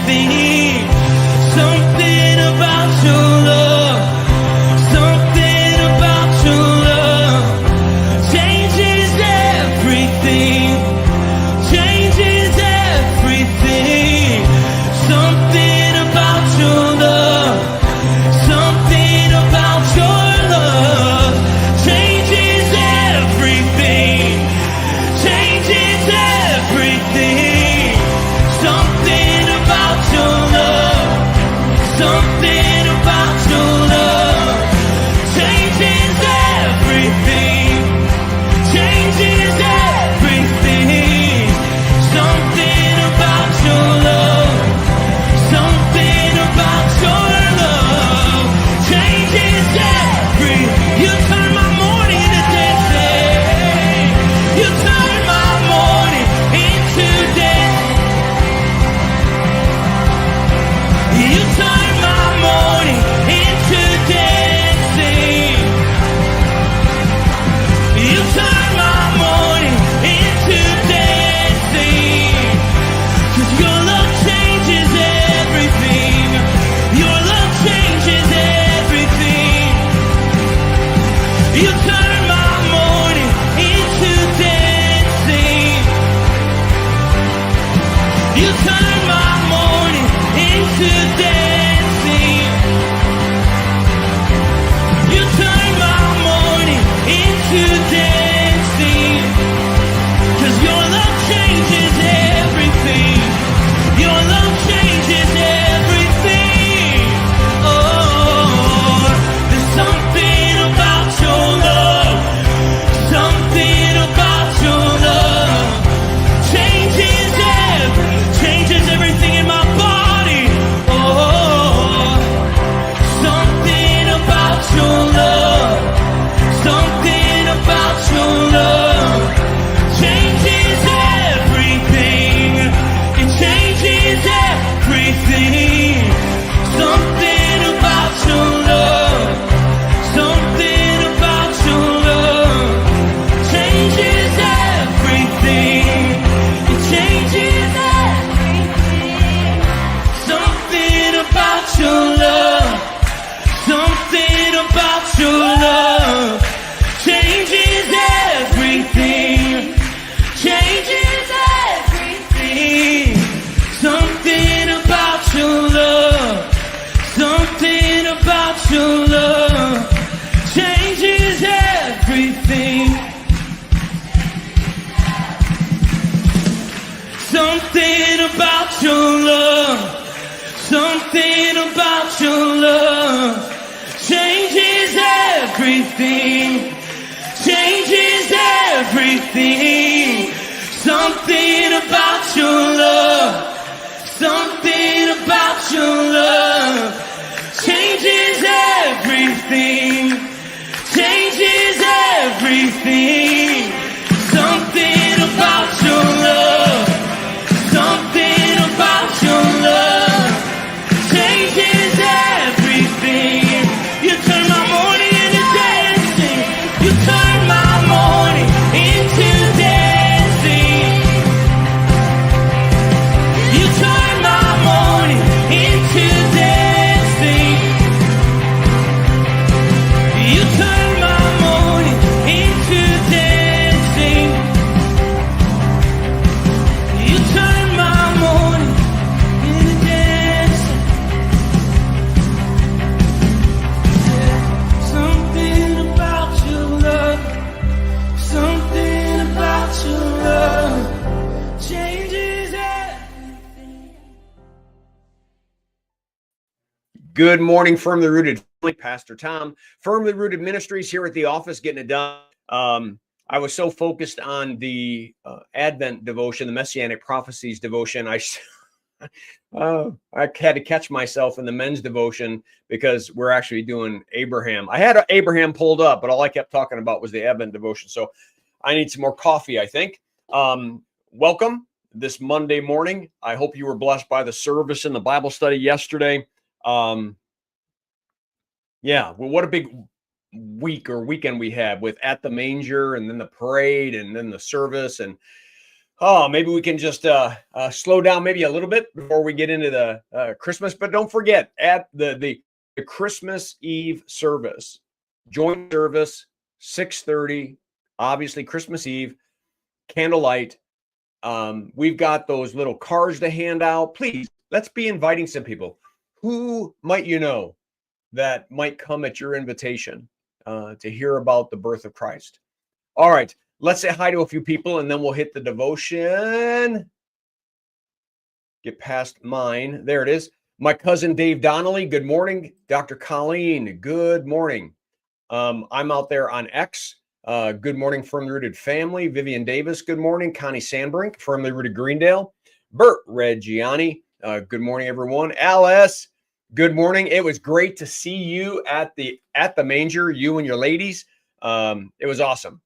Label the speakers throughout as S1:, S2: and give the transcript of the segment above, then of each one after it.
S1: everything. Something about your love. Something about your love changes everything. Changes everything. Something about your love. Something about your love changes everything. Changes everything. Something about your love. Something about your love changes everything. Changes everything. Something about your love. Something about your love changes everything. You turn my morning into dancing. You turn my morning into dancing. You turn my morning into dancing. You turn my morning into dancing. 'Cause your love changes everything. Your love changes everything. You turn my morning into dancing. You turn my morning into dancing. You turn my morning into dancing. 'Cause your love changes everything. Your love changes everything. Oh, there's something about your love. Something about your love changes everything in my body. Oh, something about your love. Something about your love changes everything. It changes everything. Something about your love. Something about your love changes everything. It changes everything. Something about your love. Something about your love changes everything. Changes everything. Something about your love. Something about your love changes everything. Something about your love. Something about your love changes everything. Changes everything. Something about your love. Something about your love changes everything. Changes everything. Something about your love. Something about your love changes everything. You turn my morning into dancing. You turn my morning into dancing. You turn my morning into dancing. You turn my morning into dancing. You turn my morning into dancing. Something about your love. Something about your love changes everything.
S2: Good morning, Firmly Rooted. Pastor Tom, Firmly Rooted Ministries here at the office, getting it done. I was so focused on the Advent devotion, the Messianic prophecies devotion. I had to catch myself in the men's devotion because we're actually doing Abraham. I had Abraham pulled up, but all I kept talking about was the Advent devotion. So I need some more coffee, I think. Welcome this Monday morning. I hope you were blessed by the service and the Bible study yesterday. Yeah, well, what a big week or weekend we had with At the Manger and then the parade and then the service. And Oh, maybe we can just slow down maybe a little bit before we get into the Christmas. But don't forget, at the Christmas Eve service, joint service, 6:30, obviously Christmas Eve, candlelight. We've got those little cards to hand out. Please, let's be inviting some people. Who might you know that might come at your invitation to hear about the birth of Christ? All right, let's say hi to a few people and then we'll hit the devotion. Get past mine. There it is. My cousin Dave Donnelly, good morning. Dr. Colleen, good morning. I'm out there on X. Good morning, Firmly Rooted family. Vivian Davis, good morning. Connie Sandbrink, Firmly Rooted Greendale. Bert Reggiani, good morning, everyone. Alice, good morning. It was great to see you at the manger, you and your ladies. It was awesome.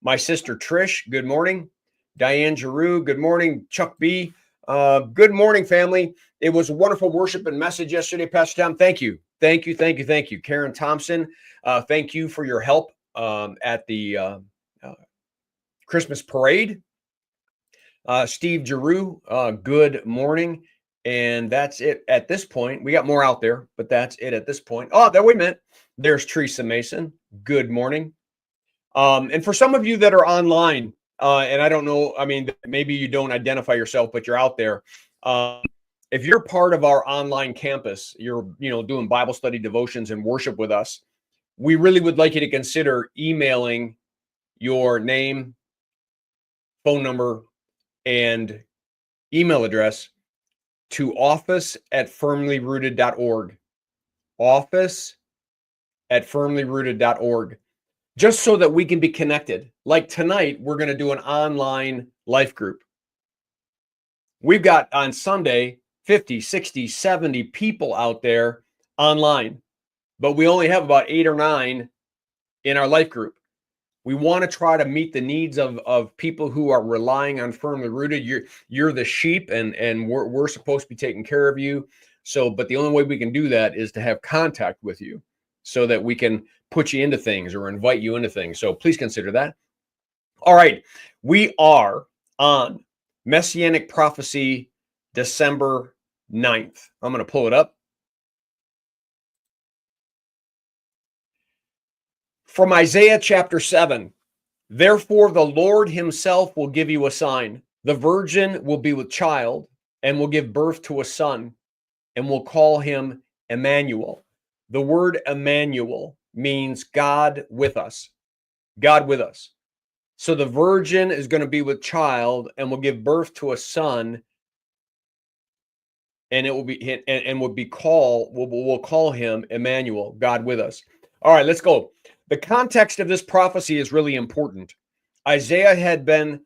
S2: My sister Trish, good morning. Diane Giroux, good morning. Chuck B, good morning, family. It was a wonderful worship and message yesterday, Pastor Tom. Thank you. Thank you. Thank you. Thank you. Karen Thompson, thank you for your help at the Christmas parade. Steve Giroux, good morning. And that's it at this point. We got more out there, but that's it at this point. Oh, there, wait a minute. There's Teresa Mason. Good morning. And for some of you that are online, and I don't know, I mean, maybe you don't identify yourself, but you're out there. If you're part of our online campus, you're, doing Bible study, devotions, and worship with us, we really would like you to consider emailing your name, phone number, and email address to office@firmlyrooted.org. Office@firmlyrooted.org. Just so that we can be connected. Like tonight, we're going to do an online life group. We've got on Sunday 50, 60, 70 people out there online, but we only have about 8 or 9 in our life group. We want to try to meet the needs of people who are relying on Firmly Rooted. You're the sheep, and we're supposed to be taking care of you. So, but the only way we can do that is to have contact with you so that we can put you into things or invite you into things. So please consider that. All right. We are on Messianic Prophecy, December 9th. I'm going to pull it up. From Isaiah chapter 7. Therefore, the Lord himself will give you a sign. The virgin will be with child and will give birth to a son and will call him Emmanuel. The word Emmanuel means God with us. God with us. So the virgin is going to be with child and will give birth to a son, and it will be we'll call him Emmanuel, God with us. All right, let's go. The context of this prophecy is really important. Isaiah had been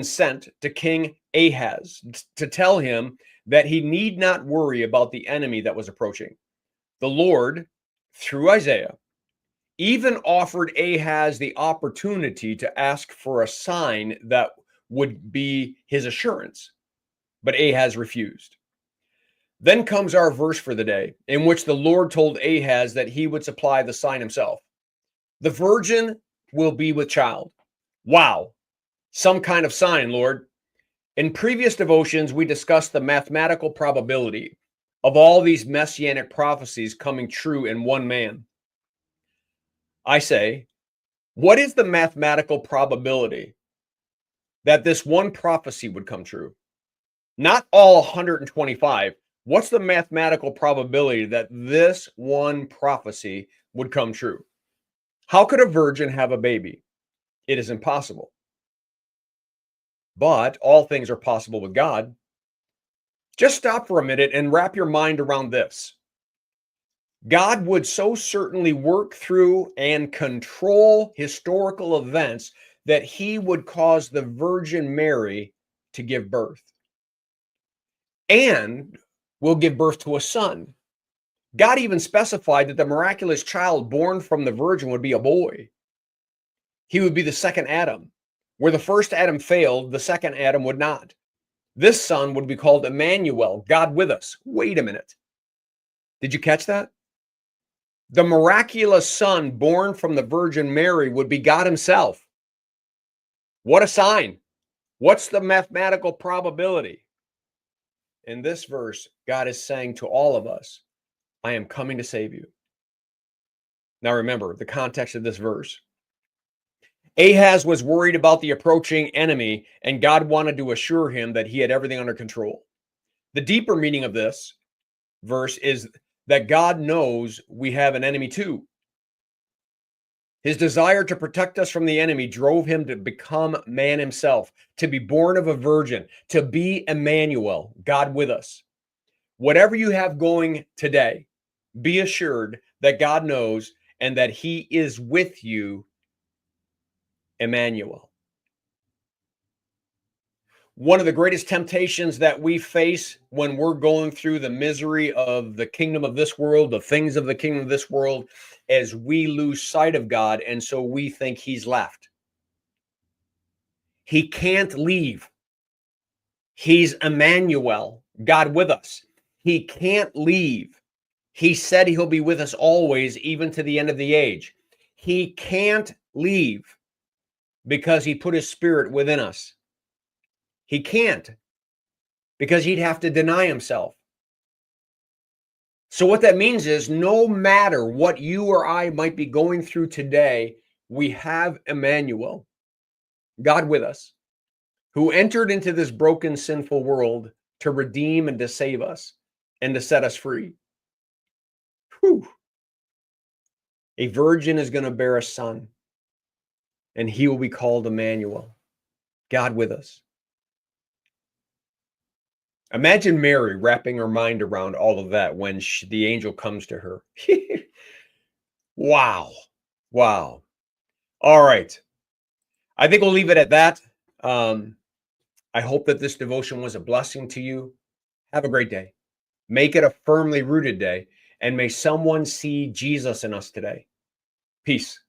S2: sent to King Ahaz to tell him that he need not worry about the enemy that was approaching. The Lord, through Isaiah, even offered Ahaz the opportunity to ask for a sign that would be his assurance, but Ahaz refused. Then comes our verse for the day, in which the Lord told Ahaz that he would supply the sign himself. The virgin will be with child. Wow, some kind of sign, Lord. In previous devotions, we discussed the mathematical probability of all these messianic prophecies coming true in one man. I say, what is the mathematical probability that this one prophecy would come true? Not all 125. What's the mathematical probability that this one prophecy would come true? How could a virgin have a baby? It is impossible. But all things are possible with God. Just stop for a minute and wrap your mind around this. God would so certainly work through and control historical events that he would cause the Virgin Mary to give birth and will give birth to a son. God even specified that the miraculous child born from the virgin would be a boy. He would be the second Adam. Where the first Adam failed, the second Adam would not. This son would be called Emmanuel, God with us. Wait a minute. Did you catch that? The miraculous son born from the Virgin Mary would be God himself. What a sign. What's the mathematical probability? In this verse, God is saying to all of us, I am coming to save you. Now remember the context of this verse. Ahaz was worried about the approaching enemy, and God wanted to assure him that he had everything under control. The deeper meaning of this verse is that God knows we have an enemy too. His desire to protect us from the enemy drove him to become man himself, to be born of a virgin, to be Emmanuel, God with us. Whatever you have going today, be assured that God knows and that he is with you, Emmanuel. One of the greatest temptations that we face when we're going through the misery of the kingdom of this world, the things of the kingdom of this world, is we lose sight of God, and so we think he's left. He can't leave. He's Emmanuel, God with us. He can't leave. He said he'll be with us always, even to the end of the age. He can't leave because he put his spirit within us. He can't, because he'd have to deny himself. So what that means is no matter what you or I might be going through today, we have Emmanuel, God with us, who entered into this broken, sinful world to redeem and to save us and to set us free. Whew. A virgin is going to bear a son, and he will be called Emmanuel, God with us. Imagine Mary wrapping her mind around all of that when the angel comes to her. Wow. Wow. All right. I think we'll leave it at that. I hope that this devotion was a blessing to you. Have a great day. Make it a firmly rooted day, and may someone see Jesus in us today. Peace.